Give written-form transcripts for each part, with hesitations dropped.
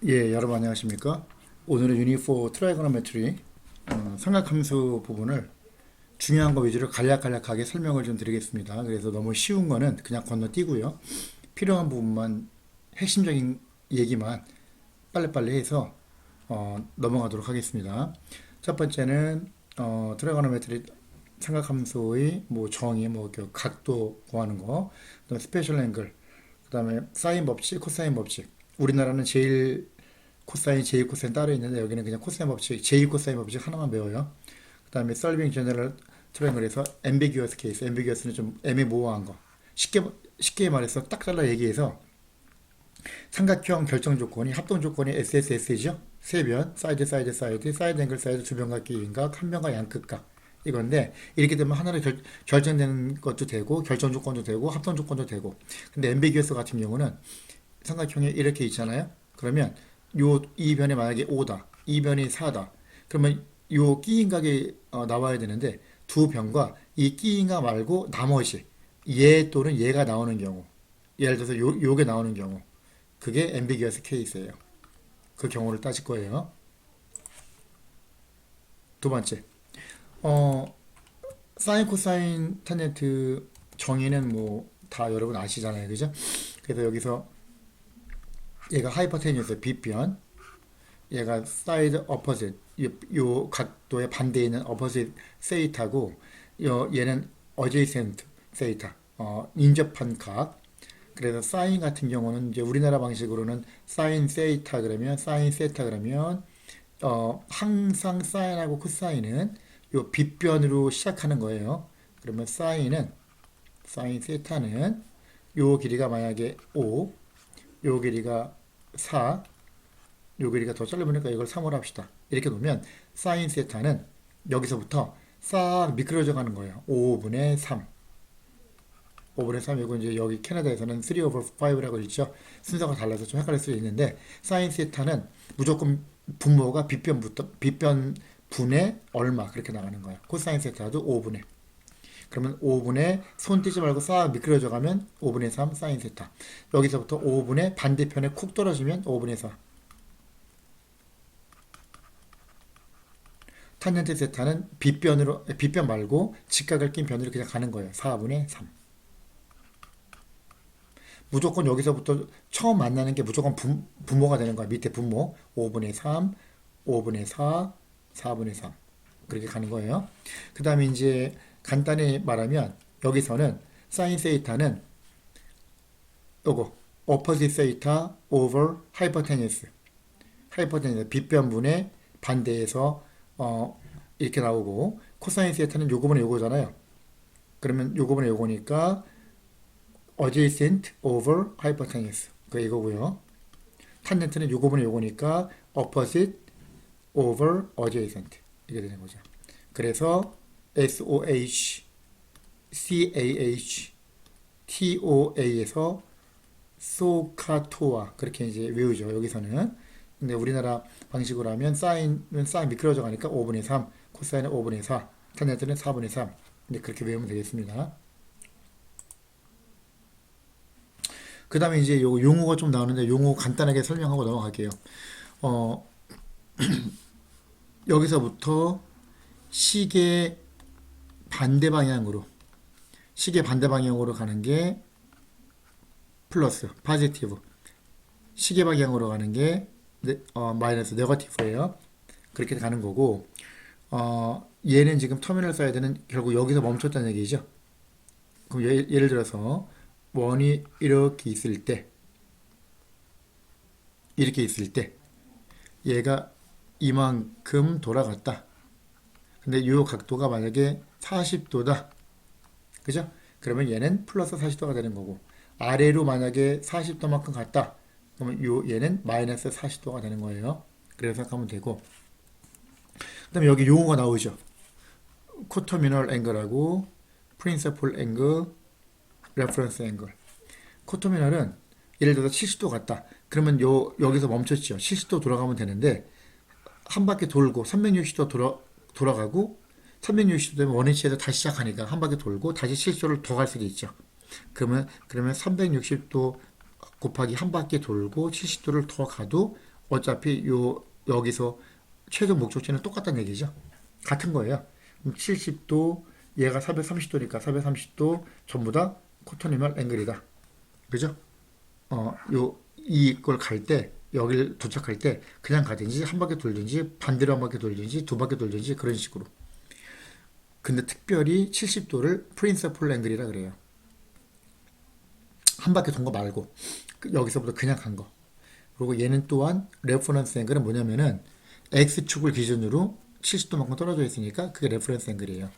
예, 여러분 안녕하십니까? 오늘은 유니4 트라이고노메트리 삼각함수 부분을 중요한 거 위주로 간략간략하게 설명을 좀 드리겠습니다. 그래서 너무 쉬운 거는 그냥 건너뛰고요. 필요한 부분만 핵심적인 얘기만 빨리빨리 해서 넘어가도록 하겠습니다. 첫 번째는 트라이고노메트리 삼각함수의 뭐 정의, 뭐 각도 구하는 거, 그다음에 스페셜 앵글, 그다음에 사인 법칙, 코사인 법칙. 우리나라는 제일 코사인, 제이 코사인 따로 있는데 여기는 그냥 코사인 법칙, 제이 코사인 법칙 하나만 배워요. 그 다음에 solving general triangle에서 ambiguous case, ambiguous는 좀 애매모호한 거. 쉽게 말해서 딱 잘라 얘기해서 삼각형 결정 조건이 합동 조건이 SSS죠. 세변, 사이드, 사이드, 사이드, 사이드 앵글, 사이드, 주변각, 기인각, 한 변과 양끝각. 이건데 이렇게 되면 하나로 결정되는 것도 되고 결정 조건도 되고 합동 조건도 되고. 근데 ambiguous 같은 경우는 삼각형이 이렇게 있잖아요. 그러면 이 변이 만약에 5다, 이 변이 4다. 그러면 요 끼인각이 나와야 되는데 두 변과 이 끼인각 말고 나머지 얘 또는 얘가 나오는 경우, 예를 들어서 요게 나오는 경우, 그게 ambiguous case예요. 그 경우를 따질 거예요. 두 번째, 사인, 코사인, 탄젠트 정의는 뭐 다 여러분 아시잖아요, 그죠? 그래서 여기서 얘가 하이퍼테니어스 빗변, 얘가 사이드 어퍼짓, 요 각도의 반대에 있는 어퍼짓 세이타고, 얘는 어제이센트 세이타, 인접한 각. 그래서 사인 같은 경우는 이제 우리나라 방식으로는 사인 세이타 그러면 사인 세타 그러면 항상 사인하고 코사인은 요 빗변으로 시작하는 거예요. 그러면 사인 세타는 요 길이가 만약에 5, 요 길이가 4, 요 길이가 더 짧으니까 이걸 3으로 합시다. 이렇게 놓으면 사인 세타는 여기서부터 싹 미끄러져 가는 거예요. 5분의 3. 5분의 3 이고 이제 여기 캐나다에서는 3 over 5라고 있죠. 순서가 달라서 좀 헷갈릴 수 있는데 사인 세타는 무조건 분모가 빗변 분의 얼마 그렇게 나가는 거예요. 코사인 세타도 5분의. 그러면 5분의 손 떼지 말고 싹 미끄러져 가면 5분의 3 사인 세타. 여기서부터 5분의 반대편에 쿡 떨어지면 5분의 4. 탄젠트 세타는 빗변 말고 직각을 낀 변으로 그냥 가는 거예요. 4분의 3. 무조건 여기서부터 처음 만나는 게 무조건 분모가 되는 거야. 밑에 분모. 5분의 3, 5분의 4, 4분의 3. 그렇게 가는 거예요. 그 다음에 이제 간단히 말하면 여기서는 사인 세이타는 요거 opposite 세이타 over hypotenuse. 빗변분의 반대에서 이렇게 나오고 코사인 세타는 요거분의 요거잖아요. 그러면 요거분의 요거니까 adjacent over hypotenuse. 그 이거고요. 탄젠트는 요거분의 요거니까 opposite over adjacent. 이게 되는 거죠. 그래서 SOH, CAH, TOA에서 소카토아 그렇게 이제 외우죠. 여기서는. 근데 우리나라 방식으로 하면 사인은 사인 미끄러져 가니까 5분의 3, 코사인은 5분의 4, 탄젠트는 4분의 3. 근데 그렇게 외우면 되겠습니다. 그 다음에 이제 요 용어가 좀 나오는데 용어 간단하게 설명하고 넘어갈게요. 어, 여기서부터 시계 반대 방향으로 가는 게 플러스, 포지티브. 시계 방향으로 가는 게 마이너스, 네거티브예요. 그렇게 가는 거고, 얘는 지금 터미널 사이드는 결국 여기서 멈췄다는 얘기죠. 그럼 예를 들어서 원이 이렇게 있을 때 얘가 이만큼 돌아갔다. 근데 이 각도가 만약에 40도다. 그죠? 그러면 얘는 플러스 40도가 되는 거고 아래로 만약에 40도만큼 갔다. 그러면 얘는 마이너스 40도가 되는 거예요. 그래서 생각하면 되고 그 다음에 여기 용어가 나오죠. 코터미널 앵글하고 프린시플 앵글, 레퍼런스 앵글. 코터미널은 예를 들어서 70도 갔다. 그러면 여기서 멈췄죠. 70도 돌아가면 되는데 한 바퀴 돌고 360도 돌아가고 360도 되면 원위치에서 다시 시작하니까 한 바퀴 돌고 다시 70도를 더 갈 수도 있죠. 그러면 360도 곱하기 한 바퀴 돌고 70도를 더 가도 어차피 여기서 최종 목적지는 똑같다는 얘기죠. 같은 거예요. 그럼 70도, 얘가 430도니까 430도 전부 다 코터니멀 앵글이다. 그죠? 이걸 갈 때, 여길 도착할 때 그냥 가든지 한 바퀴 돌든지 반대로 한 바퀴 돌든지 두 바퀴 돌든지 그런 식으로. 근데 특별히 70도를 프린서플 앵글이라 그래요. 한 바퀴 돈 거 말고 여기서부터 그냥 간 거. 그리고 얘는 또한 레퍼런스 앵글은 뭐냐면은 X축을 기준으로 70도만큼 떨어져 있으니까 그게 레퍼런스 앵글이에요.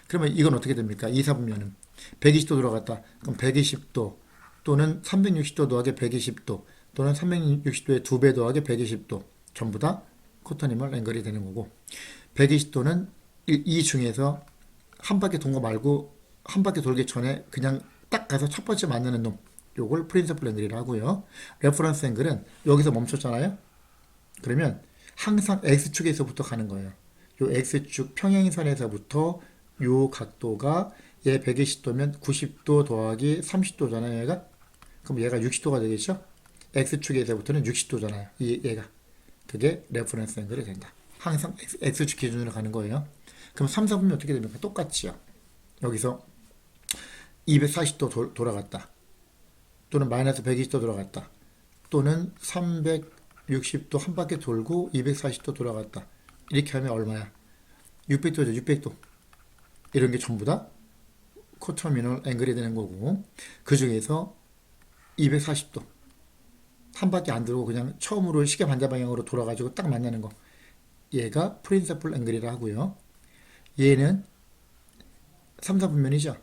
그러면 이건 어떻게 됩니까? 이사분면은 120도 들어갔다. 그럼 120도 또는 360도 더하기 120도 또는 360도의 2배 더하기 120도 전부 다 코터니멀 앵글이 되는 거고 120도는 이 중에서 한 바퀴 돈 거 말고 한 바퀴 돌기 전에 그냥 딱 가서 첫 번째 만나는 놈 요걸 프린서플 앵글이라고 하고요. 레퍼런스 앵글은 여기서 멈췄잖아요. 그러면 항상 X축에서부터 가는 거예요. 요 X축 평행선에서부터 요 각도가 얘 120도면 90도 더하기 30도잖아요, 얘가. 그럼 얘가 60도가 되겠죠? X축에서부터는 60도잖아요, 얘가. 그게 레퍼런스 앵글이 된다. 항상 X축 기준으로 가는 거예요. 그럼 3, 4분면 어떻게 됩니까? 똑같지요. 여기서 240도 돌아갔다. 또는 마이너스 120도 돌아갔다. 또는 360도 한 바퀴 돌고 240도 돌아갔다. 이렇게 하면 얼마야? 600도죠, 600도. 이런 게 전부 다 코터미널 앵글이 되는 거고, 그 중에서 240도. 한 바퀴 안 돌고 그냥 처음으로 시계 반대 방향으로 돌아가지고 딱 만나는 거. 얘가 프린서플 앵글이라 하고요. 얘는 3, 4분면이죠.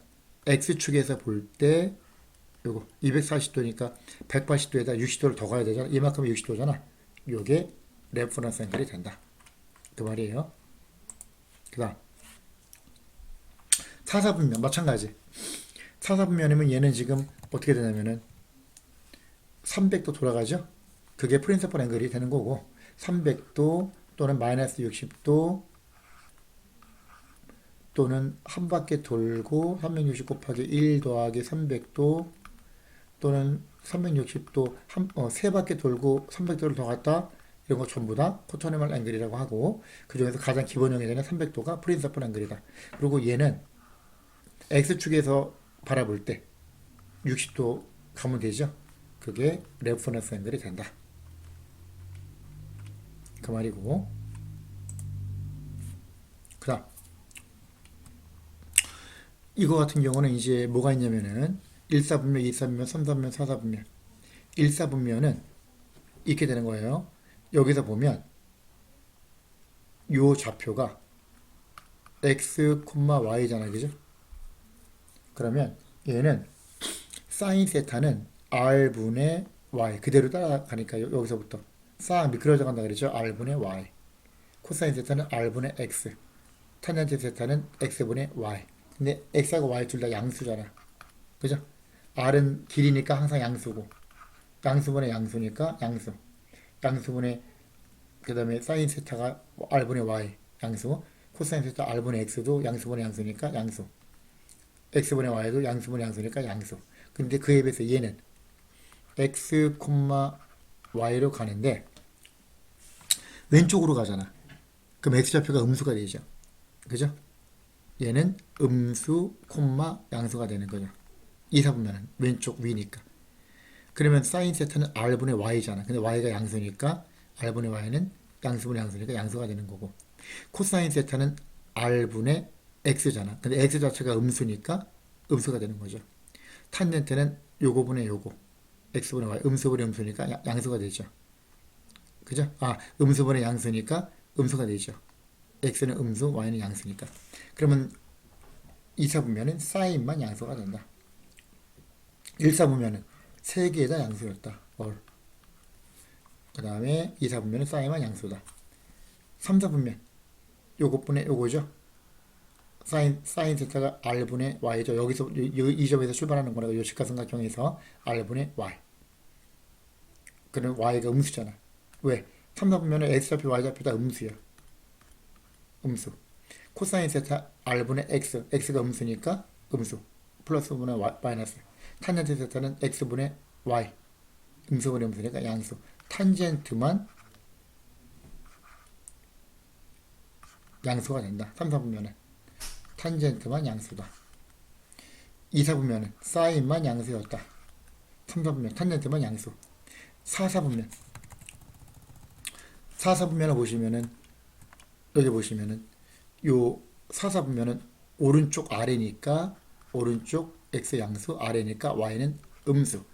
X축에서 볼 때 요거 240도니까 180도에다 60도를 더 가야 되잖아. 이만큼 60도잖아. 요게 레퍼런스 앵글이 된다. 그 말이에요. 그 다음 4사분면 마찬가지. 4사분면이면 얘는 지금 어떻게 되냐면은 300도 돌아가죠. 그게 프린서플 앵글이 되는 거고 300도 또는 마이너스 60도 또는 한 바퀴 돌고 360 곱하기 1 더하기 300도 또는 360도 세 바퀴 돌고 300도를 더 갔다 이런 거 전부 다 코터니멀 앵글이라고 하고 그 중에서 가장 기본형이 되는 300도가 프린서플 앵글이다. 그리고 얘는 X축에서 바라볼 때 60도 가면 되죠. 그게 레퍼런스 앵글이 된다. 그 말이고 그 다음 이거 같은 경우는 이제 뭐가 있냐면은 1사분면, 2사분면, 3사분면, 4사분면 1사분면은 이렇게 되는 거예요. 여기서 보면 요 좌표가 x, y잖아, 그죠? 그러면 얘는 사인 세타는 r분의 y 그대로 따라가니까 여기서부터 싹 미끄러져 간다 그랬죠? r분의 y 코사인 세타는 r분의 x 탄젠트 세타는 x분의 y 근데 x하고 y 둘 다 양수잖아, 그죠? r은 길이니까 항상 양수고 양수분의 양수니까 양수 양수분의 그 다음에 사인 세타가 r분의 y 양수 코사인 세타 r분의 x도 양수분의 양수니까 양수 x분의 y도 양수분의 양수니까 양수. 근데 그에 비해서 얘는 x, y로 가는데 왼쪽으로 가잖아. 그럼 x좌표가 음수가 되죠. 그죠? 얘는 음수, 양수가 되는 거죠. 이사분면은 왼쪽 위니까. 그러면 사인 세타는 r분의 y잖아. 근데 y가 양수니까 r분의 y는 양수분의 양수니까 양수가 되는 거고 코사인 세타는 r분의 x잖아. 근데 x 자체가 음수니까 음수가 되는 거죠. 탄젠트는 요거분의 요거 x분의 y 음수분의 음수니까 양수가 되죠. 그죠? 음수분의 양수니까 음수가 되죠. x는 음수, y는 양수니까. 그러면 2사분면은 사인만 양수가 된다. 1사분면은 3개에다 양수였다. 그 다음에 2사분면은 사인만 양수다. 3사분면 요것분의 요거죠. 사인 세타가 r분의 y죠. 여기서 이 점에서 출발하는 거라고 요 직각삼각형에서 r분의 y. 그럼 y가 음수잖아. 왜? 3사분면은 x좌표, y좌표 다 음수야. 음수. 코사인 세타 r분의 x, x가 음수니까 음수. 플러스분의 마이너스. 탄젠트 세타는 x분의 y. 음수분의 음수니까 양수. 탄젠트만 양수가 된다. 3, 4분면은 탄젠트만 양수다. 2, 4분면은 사인만 양수였다. 3, 4분면 탄젠트만 양수. 4, 4분면 4, 4분면을 보시면은 여기 보시면은 요 4, 4분면은 오른쪽 아래니까 오른쪽 x 양수, 아래니까 y는 음수.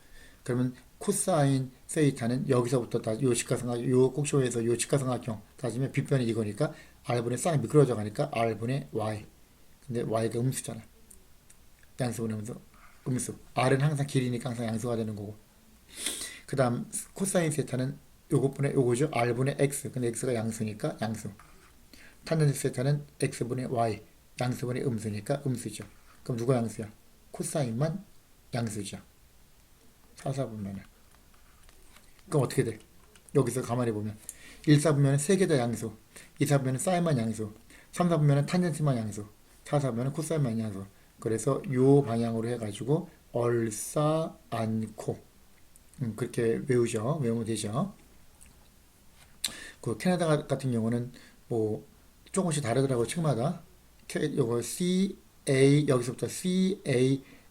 그러면 코사인 세이타는 여기서부터 요 직각삼각, 요 꼭지에서 요 직각삼각형 따지면 빗변이 이거니까 r분의 사인 미끄러져 가니까 r분의 y. 근데 y가 음수잖아. 양수분의 음수. r은 항상 길이니까 항상 양수가 되는 거고. 그 다음 코사인 세타는 요것분의 요거죠. r분의 x. 근데 x가 양수니까 양수. 탄젠트 세타는 x분의 y. 양수분의 음수니까 음수죠. 그럼 누가 양수야? 코사인만 양수죠. 4, 4분면은. 그럼 어떻게 돼? 여기서 가만히 보면 1, 4분면은 3개 다 양수, 2, 4분면은 사인만 양수, 3, 4분면은 탄젠트만 양수, 4, 4분면은 코사인만 양수. 그래서 요 방향으로 해가지고 얼싸 않고 그렇게 외우면 되죠. 그 캐나다 같은 경우는 뭐 조금씩 다르더라고 책마다. 요거 CA 여기서부터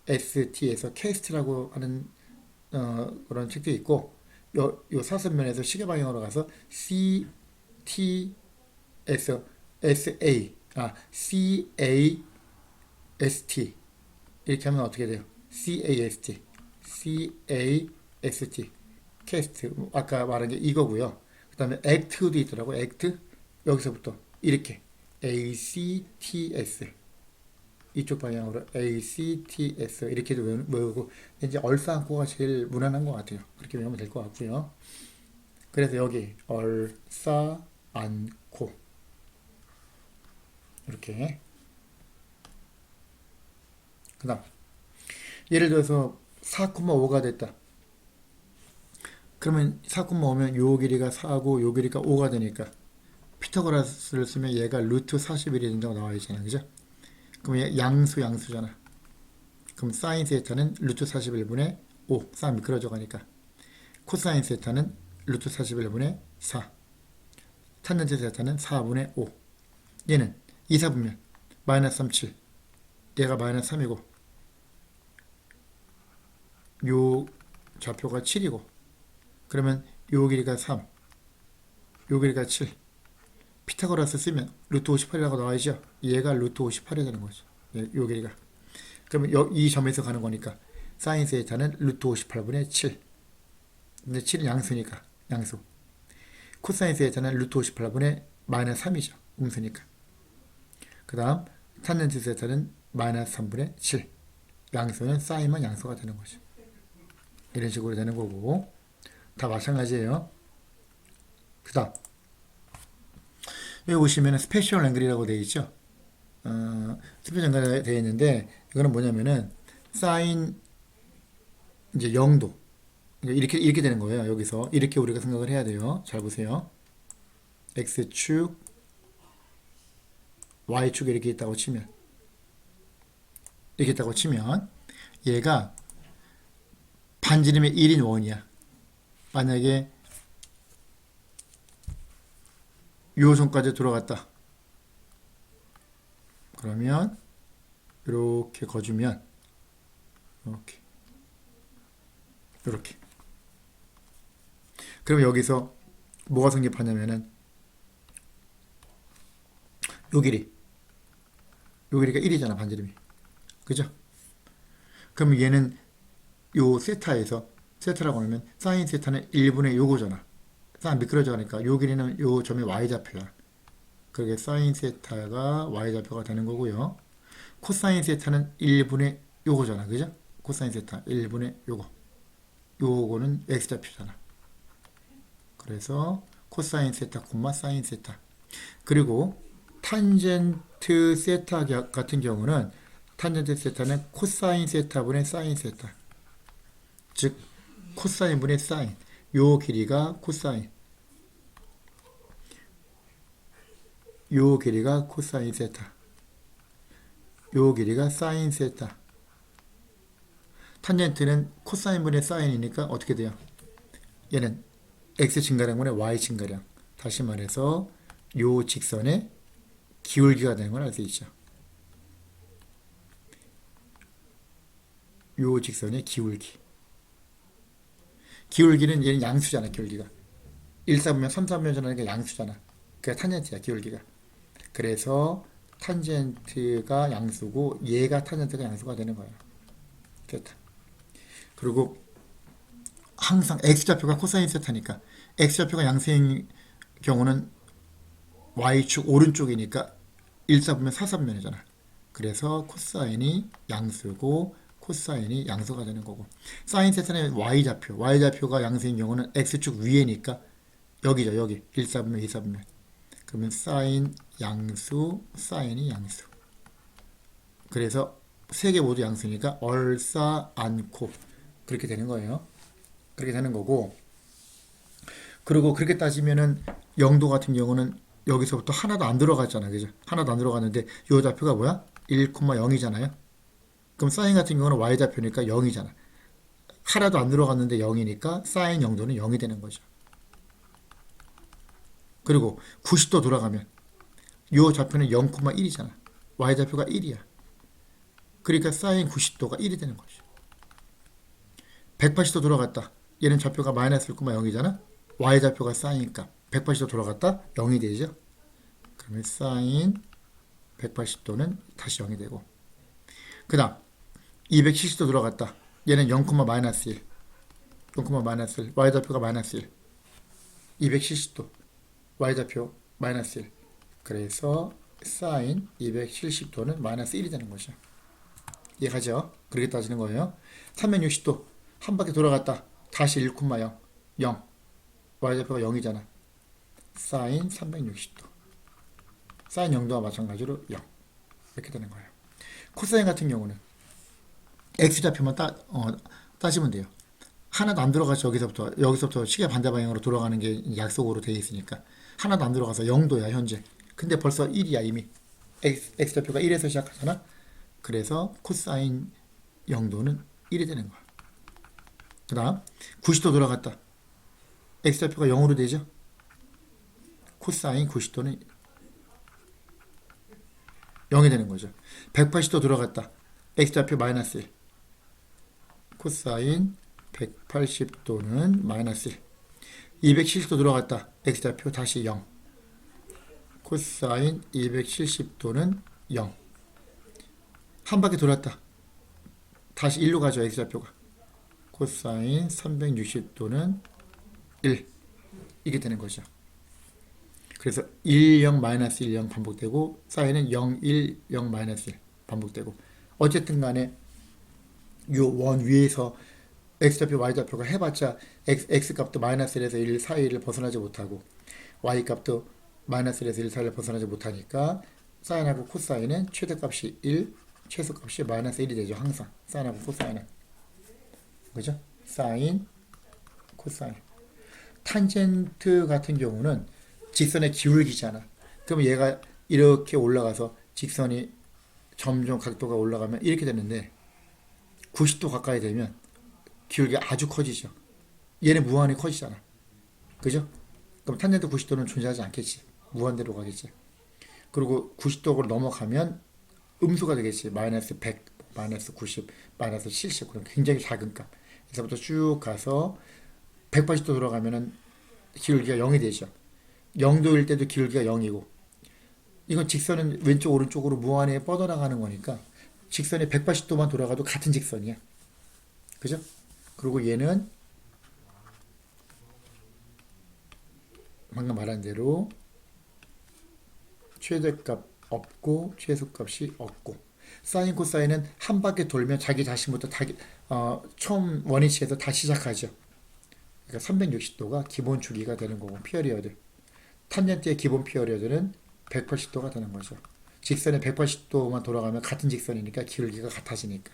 CAST에서 캐스트라고 하는 그런 책도 있고 요 사선면에서 시계 방향으로 가서 CT에서 SA CAST 이렇게 하면 어떻게 돼요? CAST 캐스트 아까 말한 게 이거고요. 그 다음에 act도 있더라고. act 여기서부터 이렇게 ACTS 이쪽 방향으로 ACTS 이렇게도 외우고 이제 얼싸안고가 제일 무난한 것 같아요. 그렇게 외우면 될 것 같고요. 그래서 여기 얼싸안고 이렇게. 그 다음 예를 들어서 4,5가 됐다. 그러면 4,5면 요 길이가 4고 요 길이가 5가 되니까 피타고라스를 쓰면 얘가 루트 41이 된다고 나와 있잖아요. 그죠? 그럼 얘 양수잖아. 그럼 사인 세타는 루트 41분의 5. 사인 미끄러져 가니까. 코사인 세타는 루트 41분의 4. 탄젠트 세타는 4분의 5. 얘는 2, 4분면 마이너스 3, 7. 얘가 마이너스 3이고 요 좌표가 7이고 그러면 요 길이가 3. 요 길이가 7. 피타고라스 쓰면 루트 58이라고 나와있죠. 얘가 루트 58이 되는 거죠. 요 길이가. 그러면 이 점에서 가는 거니까 사인 세타는 루트 58분의 7. 근데 7은 양수니까 양수. 코사인 세타는 루트 58분의 마이너스 3이죠. 음수니까. 그 다음 탄젠트 세타는 마이너스 3분의 7. 양수는 사인만 양수가 되는 거죠. 이런 식으로 되는 거고 다 마찬가지예요. 그 다음 여기 보시면 스페셜 앵글이라고 되어 있죠. 스페셜 앵글이 되어 있는데 이거는 뭐냐면은 사인 이제 0도 이렇게 되는 거예요. 여기서 이렇게 우리가 생각을 해야 돼요. 잘 보세요. x축 y축 이렇게 있다고 치면 얘가 반지름의 1인 원이야. 만약에 요 선까지 들어갔다. 그러면 이렇게 거주면 이렇게. 그럼 여기서 뭐가 성립하냐면은 요 길이가 1이잖아 반지름이. 그죠? 그럼 얘는 요 세타라고 하면 사인 세타는 1분의 요거잖아. 사인 미끄러져 가니까 요 길이는 요 점의 y좌표야. 그게 사인 세타가 y좌표가 되는 거고요. 코사인 세타는 1분의 요거잖아. 그죠? 코사인 세타 1분의 요거는 x좌표잖아. 그래서 코사인 세타, 사인 세타. 그리고 탄젠트 세타 같은 경우는 탄젠트 세타는 코사인 세타분의 사인 세타. 즉 코사인분의 사인. 요 길이가 코사인. 요 길이가 코사인 세타. 요 길이가 사인 세타. 탄젠트는 코사인분의 사인이니까 어떻게 돼요? 얘는 x 증가량분의 y 증가량. 다시 말해서 요 직선의 기울기가 되는 걸 알 수 있죠. 요 직선의 기울기. 기울기는 얘는 양수잖아, 기울기가. 1사분면 3사분면 전하니까 양수잖아. 그게 탄젠트야, 기울기가. 그래서 탄젠트가 양수고 얘가 탄젠트가 양수가 되는 거예요. 됐다. 그리고 항상 x좌표가 코사인 세타니까 x좌표가 양수인 경우는 y축 오른쪽이니까 1사분면 4사분면이잖아. 그래서 코사인이 양수고 코사인이 양수가 되는 거고, 사인 세타는 y좌표가 양수인 경우는 x축 위에니까 여기죠, 여기 1사분면 2사분면. 그러면 사인 양수, 사인이 양수. 그래서 세 개 모두 양수니까 얼싸안고 그렇게 되는 거예요. 그렇게 되는 거고, 그리고 그렇게 따지면은 0도 같은 경우는 여기서부터 하나도 안 들어갔잖아, 그죠? 하나도 안 들어갔는데 이 좌표가 뭐야? 1,0이잖아요. 그럼 사인 같은 경우는 y좌표니까 0이잖아. 하나도 안 들어갔는데 0이니까 사인 0도는 0이 되는 거죠. 그리고 90도 돌아가면 이 좌표는 0,1이잖아. y좌표가 1이야. 그러니까 사인 90도가 1이 되는 거죠. 180도 돌아갔다. 얘는 좌표가 마이너스 1,0이잖아. y좌표가 사인 값. 180도 돌아갔다. 0이 되죠. 그러면 사인 180도는 다시 0이 되고, 그 다음 270도 돌아갔다. 얘는 0, 마이너스 1. 0, 마이너스 1. y좌표가 마이너스 1. 270도. y좌표 마이너스 1. 그래서 사인 270도는 마이너스 1이 되는 거죠. 이해가죠? 그렇게 따지는 거예요. 360도 한 바퀴 돌아갔다. 다시 1,0. 0. y좌표가 0이잖아. 사인 360도. 사인 0도와 마찬가지로 0. 이렇게 되는 거예요. 코사인 같은 경우는 x좌표만 따지면 돼요. 하나도 안 들어가서 여기서부터 시계 반대 방향으로 돌아가는 게 약속으로 되어 있으니까 하나도 안 들어가서 0도야 현재. 근데 벌써 1이야 이미. x좌표가 1에서 시작하잖아. 그래서 코사인 0도는 1이 되는 거야. 그 다음 90도 돌아갔다. x좌표가 0으로 되죠. 코사인 90도는 0이 되는 거죠. 180도 돌아갔다. x좌표 마이너스 1. 코사인 180도는 마이너스 1. 270도 돌아갔다. x좌표 다시 0. 코사인 270도는 0. 한 바퀴 돌았다. 다시 1로 가죠, x좌표가. 코사인 360도는 1. 이게 되는 거죠. 그래서 1, 0, 마이너스 1, 0 반복되고, 사인은 0, 1, 0, 마이너스 1 반복되고, 어쨌든 간에 요 원 위에서 x좌표, y좌표가 해봤자 x값도 마이너스 1에서 1 사이를 벗어나지 못하고 y값도 마이너스 1에서 1 사이를 벗어나지 못하니까 사인하고 코사인은 최대값이 1, 최소값이 마이너스 1이 되죠. 항상 사인하고 코사인은. 그죠? 사인, 코사인. 탄젠트 같은 경우는 직선의 기울기잖아. 그럼 얘가 이렇게 올라가서 직선이 점점 각도가 올라가면 이렇게 되는데 90도 가까이 되면 기울기가 아주 커지죠. 얘는 무한히 커지잖아. 그죠? 그럼 탄젠트 90도는 존재하지 않겠지. 무한대로 가겠지. 그리고 90도로 넘어가면 음수가 되겠지. 마이너스 100, 마이너스 90, 마이너스 70. 그럼 굉장히 작은 값. 여기서부터 쭉 가서 180도 돌아가면은 기울기가 0이 되죠. 0도일 때도 기울기가 0이고, 이건 직선은 왼쪽 오른쪽으로 무한히 뻗어나가는 거니까 직선이 180도만 돌아가도 같은 직선이야. 그죠? 그리고 얘는 방금 말한 대로 최대값 없고 최소값이 없고, 사인 코사인은 한 바퀴 돌면 자기 자신부터 처음 원위치에서 다시 시작하죠. 그러니까 360도가 기본 주기가 되는 거고, 피어리어드. 탄젠트의 기본 피어리어드는 180도가 되는 거죠. 직선에 180도만 돌아가면 같은 직선이니까 기울기가 같아지니까.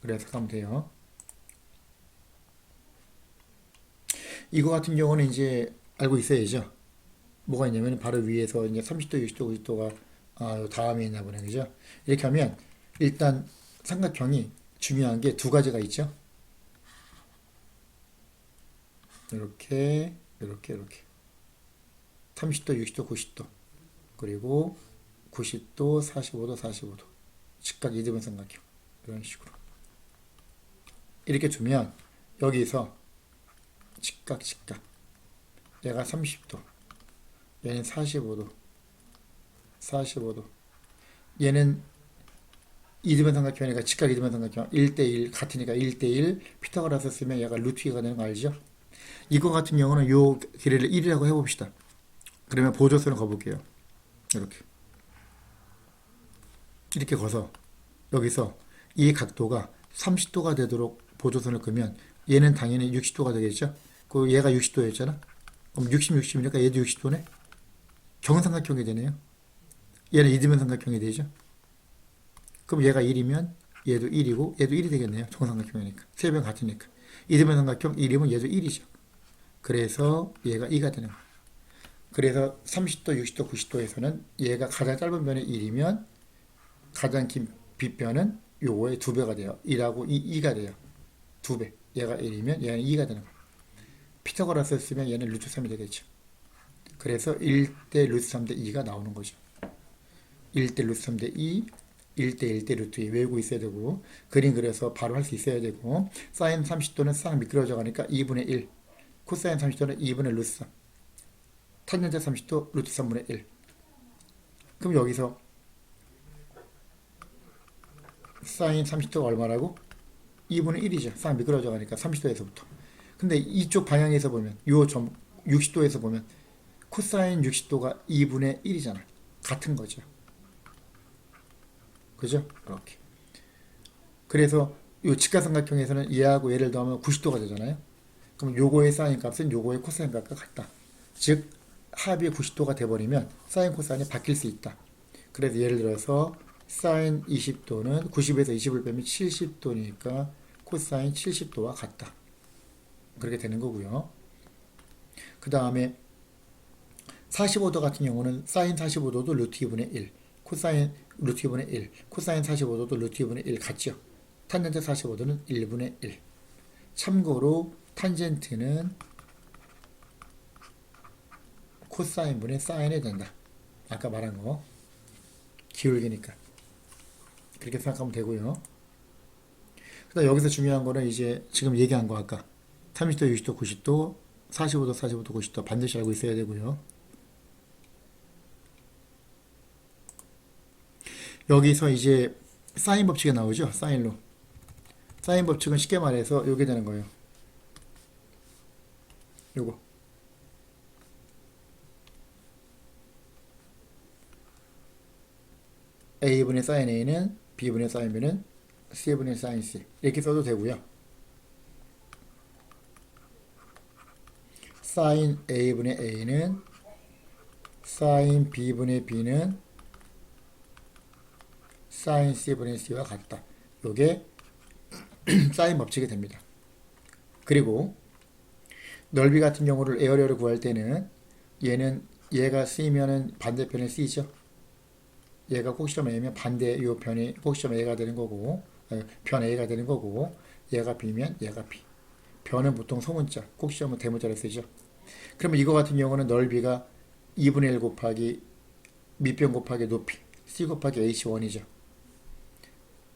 그래서 하면 돼요. 이거 같은 경우는 이제 알고 있어야죠. 뭐가 있냐면 바로 위에서 이제 30도, 60도, 90도가 다음에 있나 보네. 그죠? 이렇게 하면 일단 삼각형이 중요한 게 두 가지가 있죠. 이렇게 30도, 60도, 90도. 그리고 90도, 45도, 45도. 직각 이등변 삼각형. 이런 식으로. 이렇게 주면 여기서 직각, 직각. 얘가 30도. 얘는 45도. 45도. 얘는 이등변 삼각형이니까 직각 이등변 삼각형 1대1 같으니까 1대1 피타고라스 쓰면 얘가 루트 2가 되는 거 알죠? 이거 같은 경우는 요 길이를 1이라고 해봅시다. 그러면 보조선을 거볼게요. 이렇게 거서 여기서 이 각도가 30도가 되도록 보조선을 끄면 얘는 당연히 60도가 되겠죠? 그 얘가 60도였잖아? 그럼 60, 60이니까 얘도 60도네? 정삼각형이 되네요. 얘는 이등변 삼각형이 되죠? 그럼 얘가 1이면 얘도 1이고 얘도 1이 되겠네요. 정삼각형이니까. 세 변 같으니까. 이등변 삼각형 1이면 얘도 1이죠. 그래서 얘가 2가 되는 거예요. 그래서 30도, 60도, 90도에서는 얘가 가장 짧은 변이 1이면 가장 긴 빗변은 요거의 2배가 돼요. 1하고 2가 돼요. 2배. 얘가 1이면 얘는 2가 되는 거예요. 피타고라스 쓰면 얘는 루트 3이 되겠죠. 그래서 1대 루트 3대 2가 나오는 거죠. 1대 루트 3대 2, 1대 1대 루트 2 외우고 있어야 되고 그림 그려서 바로 할 수 있어야 되고 사인 30도는 싹 미끄러져 가니까 2분의 1 코사인 30도는 2분의 루트 3 탄젠트 30도 루트 3분의 1 그럼 여기서 사인 30도가 얼마라고? 2분의 1이죠. 싹 미끄러져 가니까 30도에서부터 근데 이쪽 방향에서 보면 요 점 60도에서 보면 코사인 60도가 2분의 1이잖아. 같은 거죠. 그죠? 이렇게. 그래서 요 직각삼각형에서는 얘하고 얘를 더하면 90도가 되잖아요. 그럼 요거의 사인 값은 요거의 코사인 값과 같다. 즉 합이 90도가 돼버리면 사인 코사인이 바뀔 수 있다. 그래서 예를 들어서 사인 20도는 90에서 20을 빼면 70도니까 코사인 70도와 같다. 그렇게 되는 거고요. 그 다음에 45도 같은 경우는 사인 45도도 루트 2분의 1, 코사인 루트 2분의 1, 코사인 45도도 루트 2분의 1 같죠? 탄젠트 45도는 1분의 1. 참고로 탄젠트는 코사인분의 사인이 된다. 아까 말한 거. 기울기니까. 그렇게 생각하면 되고요. 그다음 여기서 중요한 거는 이제 지금 얘기한 거 아까 30도, 60도, 90도, 45도, 45도, 90도 반드시 알고 있어야 되고요. 여기서 이제 사인 법칙이 나오죠. 사인로. 사인 법칙은 쉽게 말해서 요게 되는 거예요. 요거. A분의 사인 A는 B분의 사인 B는 C분의 사인 C. 이렇게 써도 되고요. 사인 A분의 A는 사인 B분의 B는 사인 C분의 C와 같다. 요게 사인 법칙이 됩니다. 그리고 넓이 같은 경우를 에어리어를 구할 때는 얘가 C면은 반대편은 C죠. 얘가 꼭지점 A면 반대 요 편이 꼭지점 A가 되는 거고 편 A가 되는 거고 얘가 B면 얘가 B. 변은 보통 소문자, 꼭지점은 대문자를 쓰죠. 그러면 이거 같은 경우는 넓이가 2분의 1 곱하기 밑변 곱하기 높이 C 곱하기 H1이죠.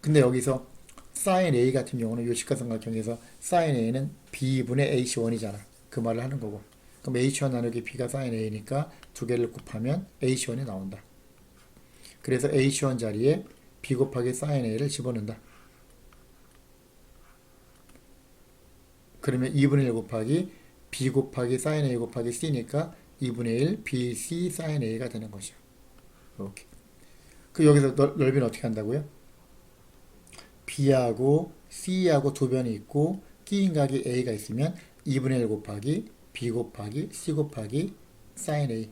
근데 여기서 sin A 같은 경우는 요 직각삼각형에서 sin A는 B분의 H1이잖아. 그 말을 하는 거고. 그럼 H1 나누기 B가 sin A니까 두 개를 곱하면 H1이 나온다. 그래서 H1 자리에 B 곱하기 sin A를 집어넣는다. 그러면 2분의 1 곱하기 B 곱하기 sin A 곱하기 C니까 2분의 1 BC sin A가 되는 거죠. 이렇게. 그 여기서 넓이는 어떻게 한다고요? B하고 C하고 두 변이 있고 끼인 각이 A가 있으면 2분의 1 곱하기 B 곱하기 C 곱하기 sin A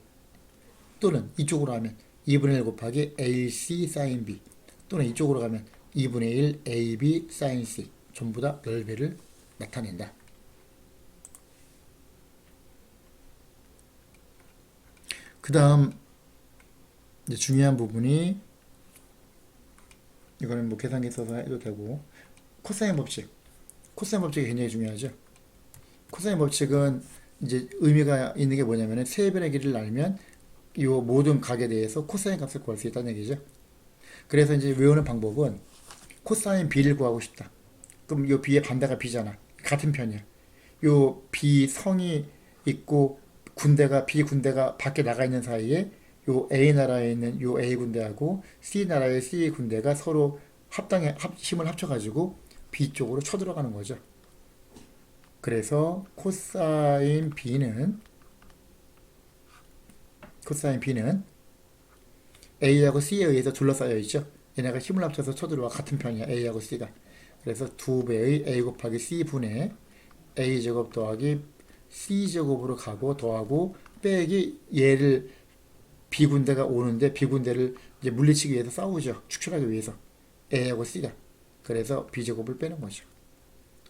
또는 이쪽으로 하면 2분의 1 곱하기 AC sin B 또는 이쪽으로 가면 2분의 1 AB sin C 전부 다 넓이를 나타낸다. 그 다음 중요한 부분이 이거는 뭐 계산기 써서 해도 되고 코사인 법칙. 코사인 법칙이 굉장히 중요하죠. 코사인 법칙은 이제 의미가 있는 게 뭐냐면은 세 변의 길이를 알면 이 모든 각에 대해서 코사인 값을 구할 수 있다는 얘기죠. 그래서 이제 외우는 방법은 코사인 b를 구하고 싶다. 그럼 이 b의 반대가 b잖아. 같은 편이야. 요 b 성이 있고 B 군대가 밖에 나가 있는 사이에 요 A 나라에 있는 요 A 군대하고 C 나라의 C 군대가 서로 힘을 합쳐가지고 B 쪽으로 쳐들어가는 거죠. 그래서 코사인 B는 A하고 C에 의해서 둘러싸여 있죠. 얘네가 힘을 합쳐서 쳐들어와 같은 편이야. A하고 C가. 그래서 2배의 A 곱하기 C 분의 A제곱 더하기 C제곱으로 가고 더하고 빼기 얘를 B군대가 오는데 B군대를 이제 물리치기 위해서 싸우죠. 축출하기 위해서. A하고 C가. 그래서 B제곱을 빼는 거죠.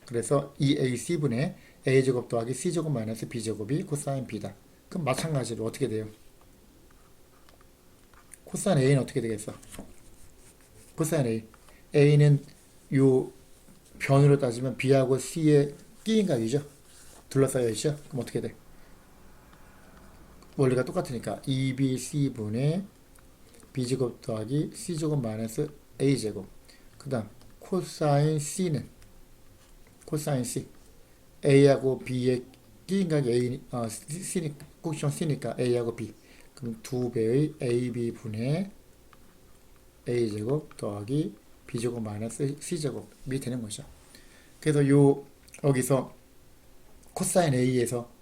그래서 2AC분의 A제곱 더하기 C제곱 마이너스 B제곱이 코사인 B다. 그럼 마찬가지로 어떻게 돼요? 코사인 A는 어떻게 되겠어? 코사인 A. A는 요 변으로 따지면 B하고 C의 끼인 각이죠. 둘러싸여 있죠. 그럼 어떻게 돼? 원리가 똑같으니까 2BC분의 B제곱 더하기 C제곱 마이너스 A제곱. 그 다음 코사인 C. A하고 B의 끼인 각이 꼭지점 C니까 A하고 B. 그럼 2배의 AB분의 A제곱 더하기 B제곱 마이너스 C제곱이 되는 거죠. 그래서 여기서 코사인 A에서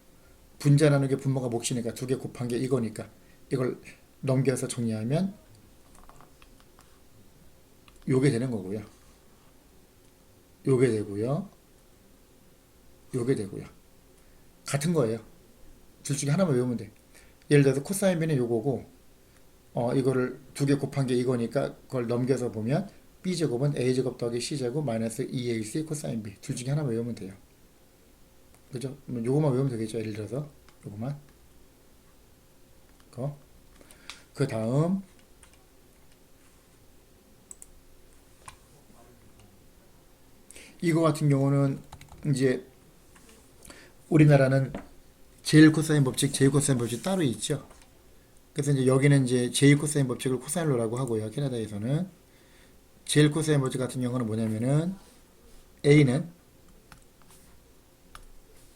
분자 나누기 분모가 몫이니까 두 개 곱한 게 이거니까 이걸 넘겨서 정리하면 요게 되는 거고요. 요게 되고요. 같은 거예요. 둘 중에 하나만 외우면 돼. 예를 들어서 코사인 B는 요거고 이거를 두 개 곱한 게 이거니까 그걸 넘겨서 보면 B제곱은 A제곱 더하기 C제곱 마이너스 2AC 코사인 B. 둘 중에 하나만 외우면 돼요. 그죠? 요거만 외우면 되겠죠. 예를 들어서 요거만. 그 다음 이거 같은 경우는 이제 우리나라는 제일 코사인 법칙, 제일 코사인 법칙 따로 있죠. 그래서 이제 여기는 이제 제일 코사인 법칙을 코사인로라고 하고요. 캐나다에서는 제일 코사인 법칙 같은 경우는 뭐냐면은 A는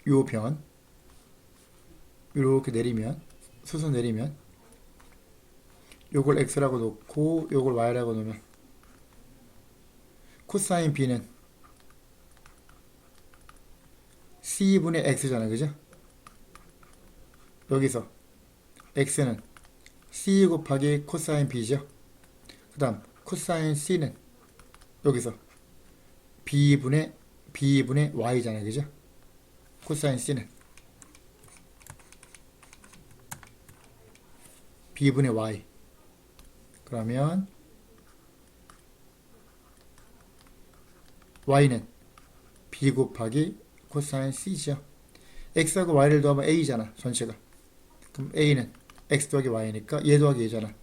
요 변 이렇게 내리면 수순 내리면 요걸 x라고 놓고 요걸 y라고 놓으면 코사인 b는 c분의 x잖아. 그죠? 여기서 x는 c 곱하기 코사인 b죠. 그 다음 코사인 c는 여기서 b분의 y잖아. 그죠? 코사인 c는 b분의 y. 그러면 y는 b 곱하기 코사인 c죠. x하고 y를 더하면 a잖아. 전체가. 그럼 a는 x 더하기 y니까 얘 더하기 얘잖아.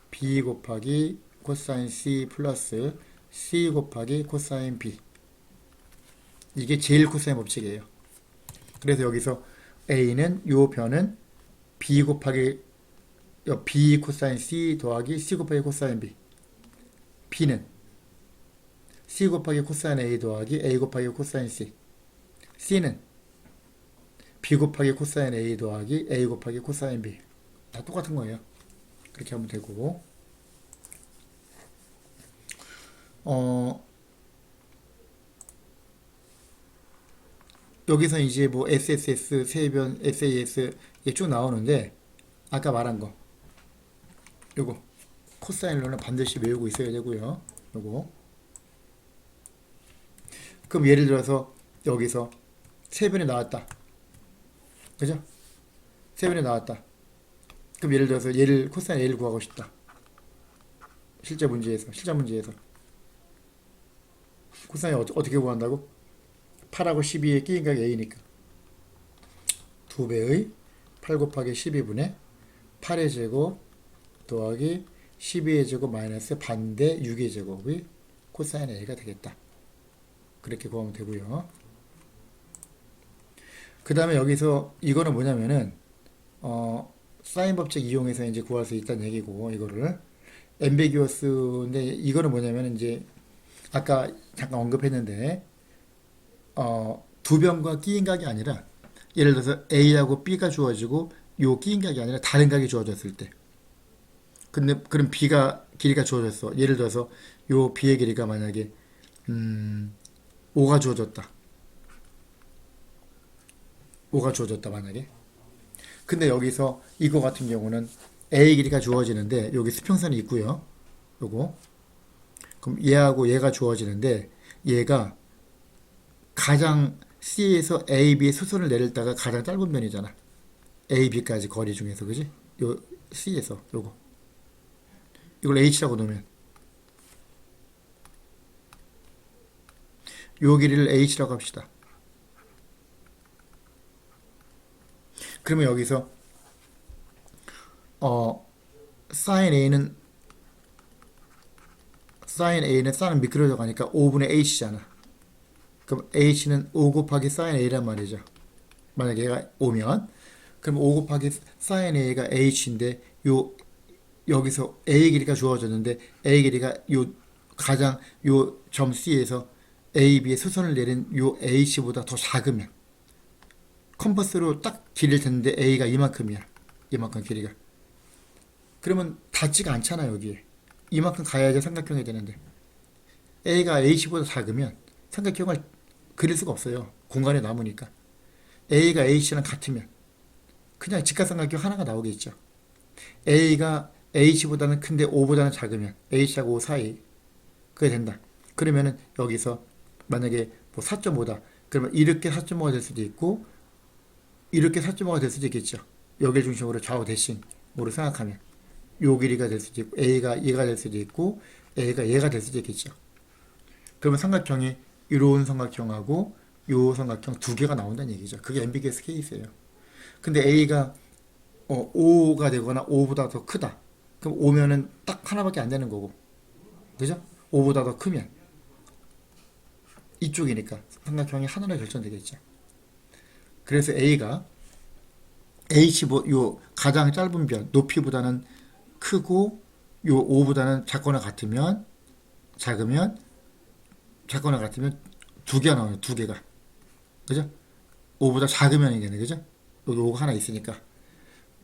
b 곱하기 코사인 c 플러스 c 곱하기 코사인 b. 이게 제일 코사인 법칙이에요. 그래서 여기서 a는 요 변은 b 코사인 c 더하기 c 곱하기 코사인 b. b는 c 곱하기 코사인 a 더하기 a 곱하기 코사인 c. c는 b 곱하기 코사인 a 더하기 a 곱하기 코사인 b. 다 똑같은 거예요. 그렇게 하면 되고 여기서 이제 뭐 SSS, 세변, SAS 이게 쭉 나오는데 아까 말한 거 요거 코사인로는 반드시 외우고 있어야 되고요. 요거 그럼 예를 들어서 여기서 세변이 나왔다. 그죠? 세변이 나왔다. 그럼 예를 들어서 얘를 코사인 A를 구하고 싶다. 실제 문제에서 코사인 어떻게 구한다고? 8하고 12의 끼인각 A니까 2배의 8 곱하기 12분의 8의 제곱 더하기 12의 제곱 마이너스 반대 6의 제곱이 코사인 A가 되겠다. 그렇게 구하면 되고요. 그 다음에 여기서 이거는 뭐냐면은 사인 법칙 이용해서 이제 구할 수 있다는 얘기고, 이거를 앰비기어스인데 이거는 뭐냐면 이제 아까 잠깐 언급했는데 두 변과 끼인각이 아니라 예를 들어서 A하고 B가 주어지고 요 끼인각이 아니라 다른 각이 주어졌을 때, 근데 그럼 B가 길이가 주어졌어. 예를 들어서 요 B의 길이가 만약에 5가 주어졌다. 5가 주어졌다 만약에. 근데 여기서 이거 같은 경우는 A 길이가 주어지는데 여기 수평선이 있고요. 요거. 그럼 얘하고 얘가 주어지는데 얘가 가장 C에서 A, B의 수선을 내렸다가 가장 짧은 면이잖아. A, B까지 거리 중에서 그지? 요 C에서 요거. 이걸 H라고 놓으면 요 길이를 H라고 합시다. 그러면 여기서 sin A는 쌍은 미끄러져 가니까 5분의 H잖아. 그럼 H는 5 곱하기 sin A란 말이죠. 만약에 얘가 5면 그럼 5 곱하기 sin A가 H인데 요 여기서 A 길이가 주어졌는데 A 길이가 요 가장 요 점 C에서 A, B의 수선을 내린 요 H보다 더 작으면 컴퍼스로 딱 길이를 댔는데 A가 이만큼이야. 이만큼 길이가. 그러면 닿지가 않잖아 여기에. 이만큼 가야지 삼각형이 되는데 A가 H보다 작으면 삼각형을 그릴 수가 없어요. 공간이 남으니까. A가 H랑 같으면 그냥 직각삼각형 하나가 나오겠죠. A가 H보다는 큰데 5보다는 작으면 H하고 5 사이 그게 된다. 그러면은 여기서 만약에 뭐 4.5다. 그러면 이렇게 4.5가 될 수도 있고 이렇게 4.5가 될 수도 있겠죠. 여기를 중심으로 좌우 대칭으로 생각하면 요 길이가 될 수도 있고 A가 얘가 될 수도 있고 A가 얘가 될 수도 있겠죠. 그러면 삼각형이 이로운 삼각형하고 요 삼각형 두 개가 나온다는 얘기죠. 그게 앰비기어스 케이스예요. 근데 A가 5가 되거나 5보다 더 크다. 그럼 5면은 딱 하나밖에 안 되는 거고. 그죠? 5보다 더 크면 이쪽이니까 삼각형이 하나로 결정되겠죠. 그래서 A가 요 가장 짧은 변 높이보다는 크고 요 5보다는 작거나 같으면 두 개가 나와요. 두 개가. 그죠? 5보다 작으면 이겠네. 그죠? 여기 5가 하나 있으니까.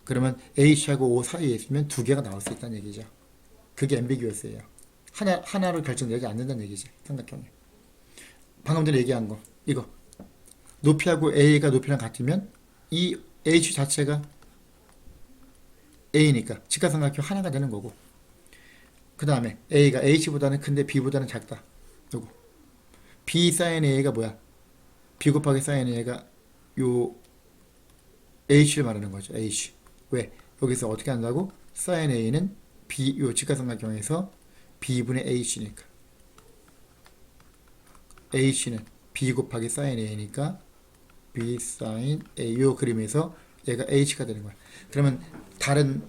그러면 H하고 O 사이에 있으면 두 개가 나올 수 있다는 얘기죠. 그게 앰비기어스예요. 하나로 결정되지 않는다는 얘기지. 삼각형이. 방금 전에 얘기한 거. 이거. 높이하고 A가 높이랑 같으면 이 H 자체가 A니까 직각삼각형 하나가 되는 거고. 그 다음에 A가 H보다는 큰데 B보다는 작다. 요거. B sin A가 뭐야? B 곱하기 sin A가 요 H를 말하는 거죠. H. 왜? 여기서 어떻게 한다고? sin A는 B, 요 직각삼각형에서 B분의 H니까. H는 B 곱하기 sin A니까 B sin A. 요 그림에서 얘가 H가 되는 거야. 그러면 다른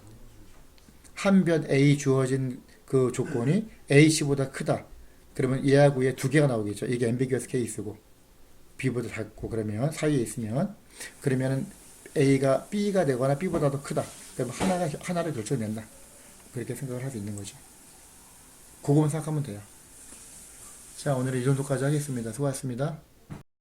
한 변 A 주어진 그 조건이 H보다 크다. 그러면 얘하고 얘 두 개가 나오겠죠. 이게 앰비기어스 케이스고 B보다 작고 그러면 사이에 있으면 그러면은 A가 B가 되거나 B보다 더 크다. 그러면 하나를 결정낸다. 그렇게 생각을 할 수 있는 거죠. 그거만 생각하면 돼요. 자, 오늘은 이 정도까지 하겠습니다. 수고하셨습니다.